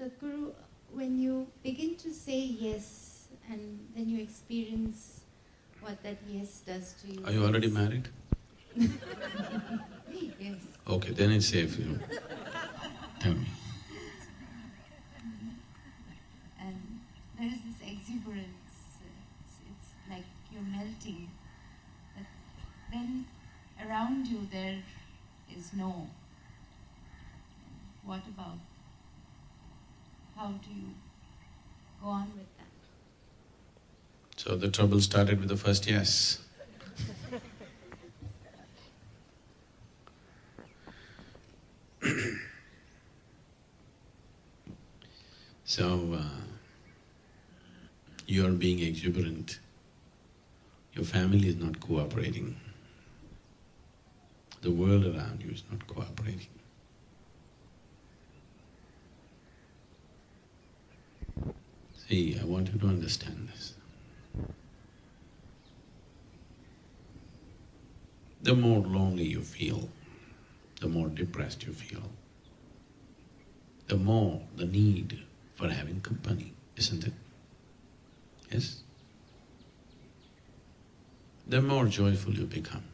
Sadhguru, when you begin to say yes and then you experience what that yes does to you. Are you already married? Yes. Okay, then it's safe, Tell me. And there is this exuberance, it's like you're melting. But then around you there is no. What about? How do you go on with that? So the trouble started with the first yes. So, you're being exuberant, your family is not cooperating, the world around you is not cooperating. See, I want you to understand this. The more lonely you feel, the more depressed you feel, the more the need for having company, isn't it? Yes? The more joyful you become,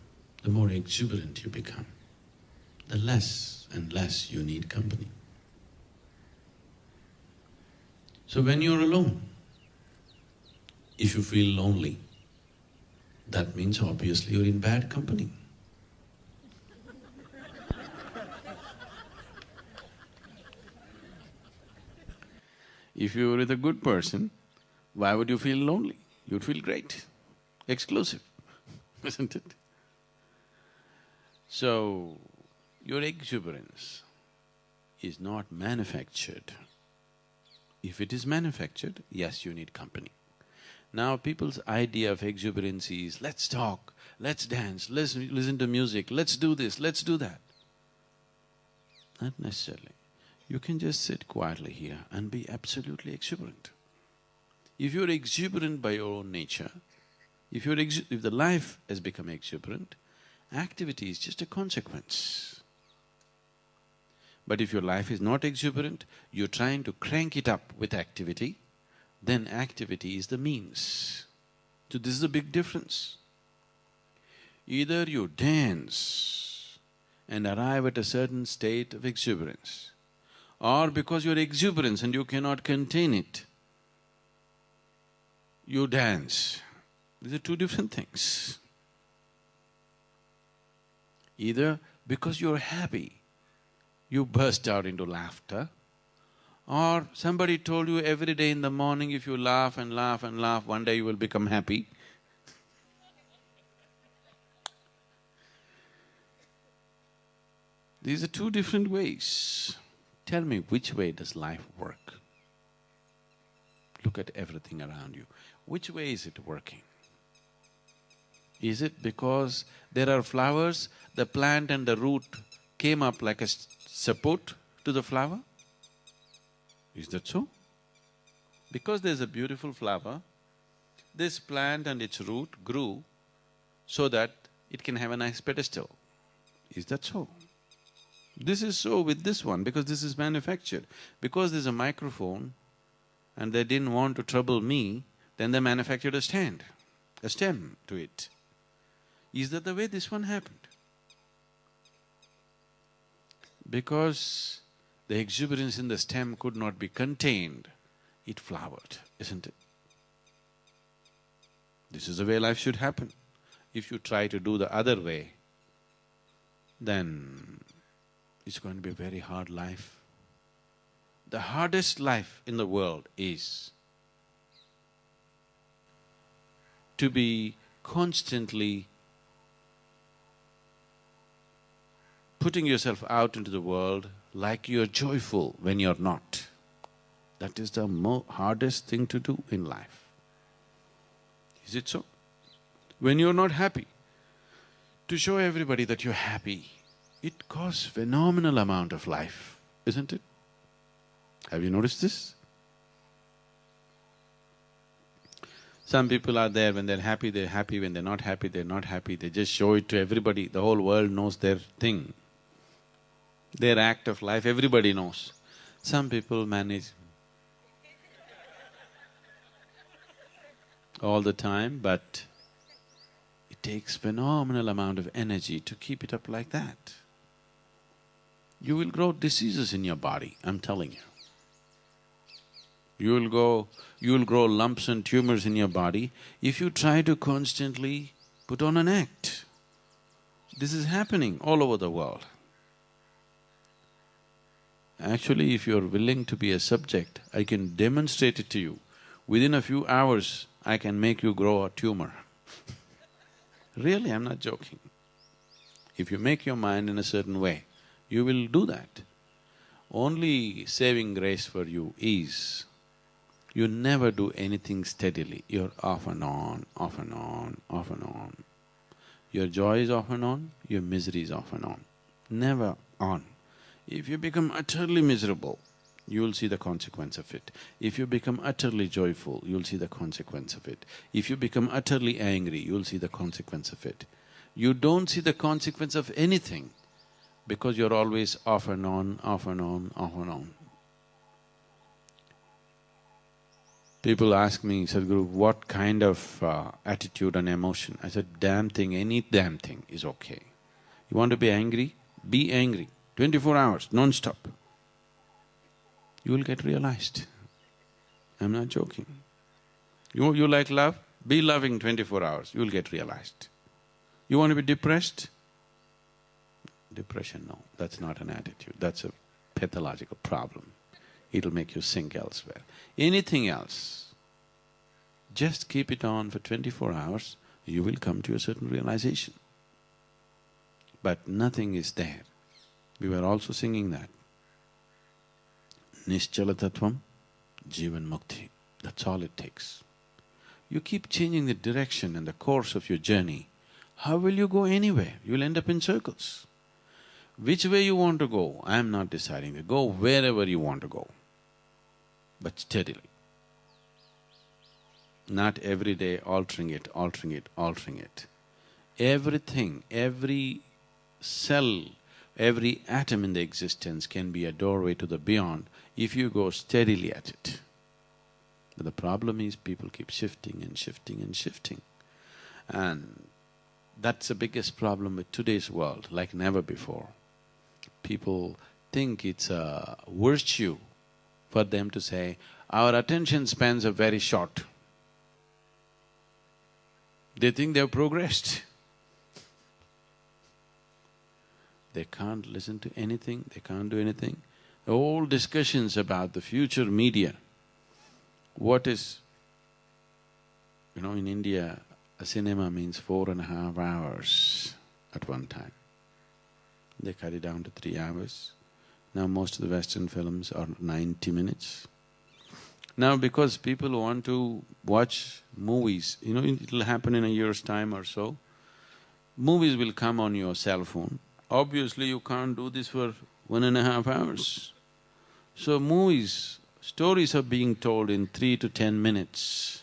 the more exuberant you become, the less and less you need company. So when you're alone, if you feel lonely, that means obviously you're in bad company. If you were with a good person, why would you feel lonely? You'd feel great, exclusive, isn't it? So, your exuberance is not manufactured. If it is manufactured, yes, you need company. Now people's idea of exuberance is, let's talk, let's dance, let's listen to music, let's do this, let's do that. Not necessarily. You can just sit quietly here and be absolutely exuberant. If you're exuberant by your own nature, if the life has become exuberant, activity is just a consequence. But if your life is not exuberant, you're trying to crank it up with activity, then activity is the means. So this is a big difference. Either you dance and arrive at a certain state of exuberance, or because you're exuberant and you cannot contain it, you dance. These are two different things. Either because you're happy, you burst out into laughter, or somebody told you every day in the morning if you laugh and laugh and laugh, one day you will become happy. These are two different ways. Tell me, which way does life work? Look at everything around you. Which way is it working? Is it because there are flowers, the plant and the root came up like a support to the flower? Is that so? Because there's a beautiful flower, this plant and its root grew so that it can have a nice pedestal. Is that so? This is so with this one because this is manufactured. Because there's a microphone and they didn't want to trouble me, then they manufactured a stand, a stem to it. Is that the way this one happened? Because the exuberance in the stem could not be contained, it flowered, isn't it? This is the way life should happen. If you try to do the other way, then it's going to be a very hard life. The hardest life in the world is to be constantly putting yourself out into the world like you're joyful when you're not. That is the hardest thing to do in life. Is it so? When you're not happy, to show everybody that you're happy, it costs phenomenal amount of life, isn't it? Have you noticed this? Some people are there, when they're happy, when they're not happy, they're not happy, they just show it to everybody, the whole world knows their thing. Their act of life, everybody knows. Some people manage all the time, but it takes phenomenal amount of energy to keep it up like that. You will grow diseases in your body, I'm telling you. You will grow lumps and tumors in your body if you try to constantly put on an act. This is happening all over the world. Actually, if you're willing to be a subject, I can demonstrate it to you. Within a few hours, I can make you grow a tumor. Really, I'm not joking. If you make your mind in a certain way, you will do that. Only saving grace for you is, you never do anything steadily, you're off and on, off and on, off and on. Your joy is off and on, your misery is off and on, never on. If you become utterly miserable, you will see the consequence of it. If you become utterly joyful, you'll see the consequence of it. If you become utterly angry, you'll see the consequence of it. You don't see the consequence of anything because you're always off and on, off and on, off and on. People ask me, Sadhguru, what kind of attitude and emotion? I said, damn thing, any damn thing is okay. You want to be angry? Be angry, 24 hours, non-stop. You will get realized. I'm not joking. You like love? Be loving 24 hours, you will get realized. You want to be depressed? Depression, no, that's not an attitude, that's a pathological problem. It'll make you sink elsewhere. Anything else, just keep it on for 24 hours, you will come to a certain realization. But nothing is there. We were also singing that. Nischala tattvam, jivan mukti, that's all it takes. You keep changing the direction and the course of your journey, how will you go anywhere? You will end up in circles. Which way you want to go, I am not deciding. Go wherever you want to go, but steadily. Not every day altering it, altering it, altering it. Everything, every cell, every atom in the existence can be a doorway to the beyond if you go steadily at it. But the problem is people keep shifting and shifting and shifting. And that's the biggest problem with today's world, like never before. People think it's a virtue for them to say, our attention spans are very short. They think they've progressed. They can't listen to anything, they can't do anything. All discussions about the future media, what is… in India, a cinema means 4.5 hours at one time. They cut it down to 3 hours. Now most of the Western films are 90 minutes. Now because people want to watch movies, it'll happen in a year's time or so, movies will come on your cell phone. Obviously you can't do this for 1.5 hours. So movies, stories are being told in 3 to 10 minutes.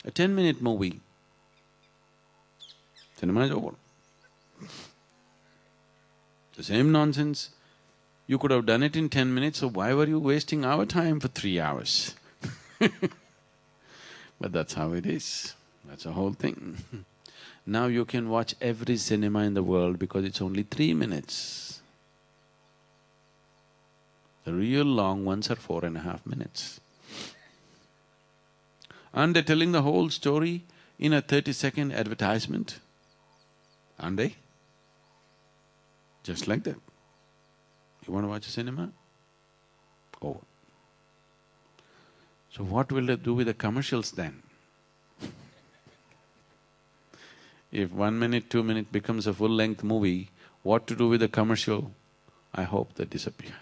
A 10-minute movie, cinema is over. The same nonsense, you could have done it in 10 minutes, so why were you wasting our time for 3 hours? But that's how it is, that's the whole thing. Now you can watch every cinema in the world because it's only 3 minutes. The real long ones are 4.5 minutes. And they're telling the whole story in a 30-second advertisement, aren't they? Just like that. You want to watch a cinema? Over. So what will they do with the commercials then? If 1 minute, 2 minute becomes a full-length movie, what to do with the commercial? I hope they disappear.